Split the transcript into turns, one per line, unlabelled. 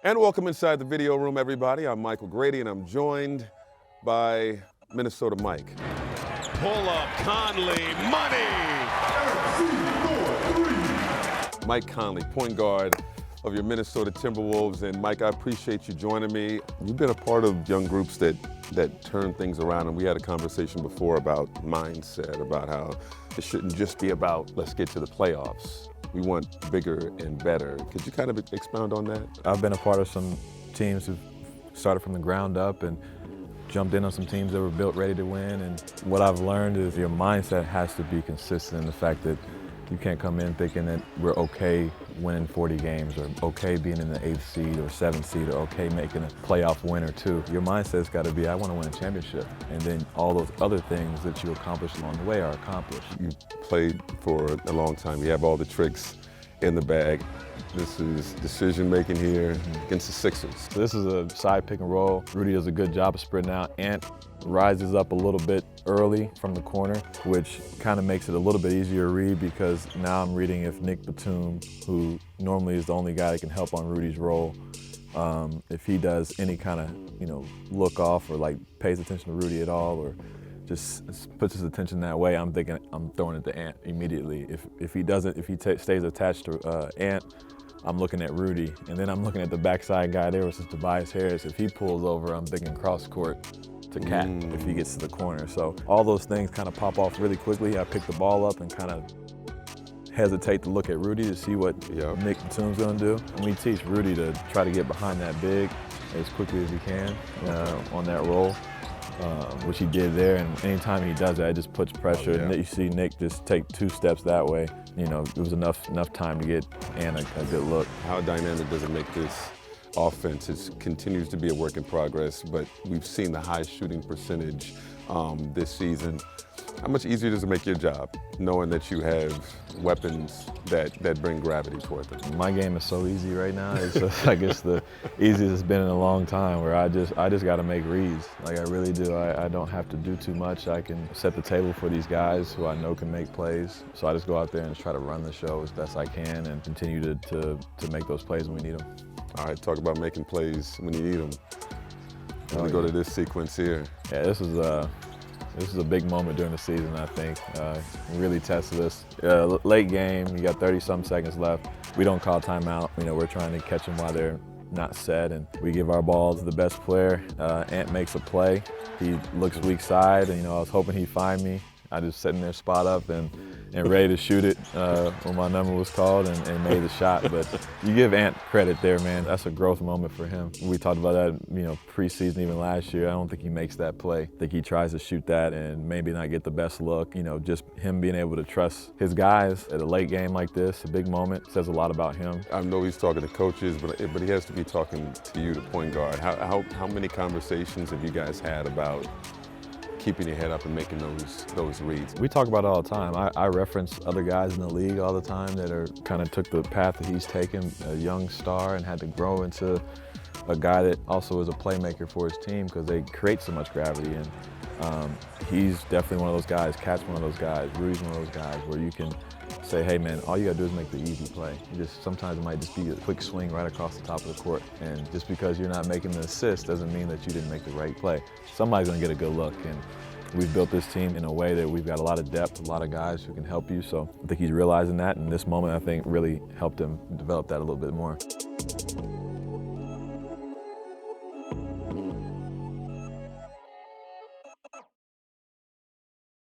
And welcome inside the video room, everybody. I'm Michael Grady, and I'm joined by Minnesota Mike.
Pull up, Conley, money!
Mike Conley, point guard of your Minnesota Timberwolves. And Mike, I appreciate you joining me. You've been a part of young groups that turn things around, and we had a conversation before about mindset, about how it shouldn't just be about let's get to the playoffs. We want bigger and better. Could you kind of expound on that?
I've been a part of some teams who've started from the ground up and jumped in on some teams that were built ready to win. And what I've learned is your mindset has to be consistent in the fact that you can't come in thinking that we're okay winning 40 games or okay being in the 8th seed or 7th seed or okay making a playoff win or two. Your mindset's got to be, I want to win a championship. And then all those other things that you accomplish along the way are accomplished.
You played for a long time. You have all the tricks in the bag. This is decision-making here against the Sixers.
So this is a side pick and roll. Rudy does a good job of spreading out. Ant rises up a little bit early from the corner, which kind of makes it a little bit easier to read because now I'm reading if Nick Batum, who normally is the only guy that can help on Rudy's role, if he does any kind of, look off or like pays attention to Rudy at all or just puts his attention that way, I'm thinking I'm throwing it to Ant immediately. If he doesn't, if he stays attached to Ant, I'm looking at Rudy, and then I'm looking at the backside guy there, which is Tobias Harris. If he pulls over, I'm thinking cross court to Cat if he gets to the corner. So all those things kind of pop off really quickly. I pick the ball up and kind of hesitate to look at Rudy to see what Nick Batum's going to do. And we teach Rudy to try to get behind that big as quickly as he can on that roll. Which he did there, and anytime he does that, it just puts pressure. And you see Nick just take 2 steps that way. It was enough time to get Ant a good look.
How dynamic does it make this offense? It continues to be a work in progress, but we've seen the high shooting percentage this season. How much easier does it make your job, knowing that you have weapons that bring gravity toward them?
My game is so easy right now. It's just like it's the easiest it's been in a long time, where I just got to make reads. Like I really do. I don't have to do too much. I can set the table for these guys who I know can make plays. So I just go out there and try to run the show as best I can and continue to make those plays when we need them.
All right, talk about making plays when you need them. Let me go to this sequence here.
Yeah, this is a big moment during the season, I think. Really tested us. Late game, you got 30-some seconds left. We don't call timeout. We're trying to catch them while they're not set, and we give our ball to the best player. Ant makes a play. He looks weak side, and I was hoping he'd find me. I just sitting there spot up and ready to shoot it when my number was called and made the shot. But you give Ant credit there, man. That's a growth moment for him. We talked about that, preseason, even last year. I don't think he makes that play. I think he tries to shoot that and maybe not get the best look. Just him being able to trust his guys at a late game like this, a big moment, says a lot about him.
I know he's talking to coaches, but he has to be talking to you, the point guard. How many conversations have you guys had about keeping your head up and making those reads?
We talk about it all the time. I reference other guys in the league all the time that are kind of took the path that he's taken, a young star, and had to grow into a guy that also is a playmaker for his team because they create so much gravity. And he's definitely one of those guys. Cat's one of those guys. Rudy's one of those guys where you can say, hey man, all you gotta do is make the easy play. Sometimes it might just be a quick swing right across the top of the court. And just because you're not making the assist doesn't mean that you didn't make the right play. Somebody's gonna get a good look. And we've built this team in a way that we've got a lot of depth, a lot of guys who can help you. So I think he's realizing that, and this moment I think really helped him develop that a little bit more.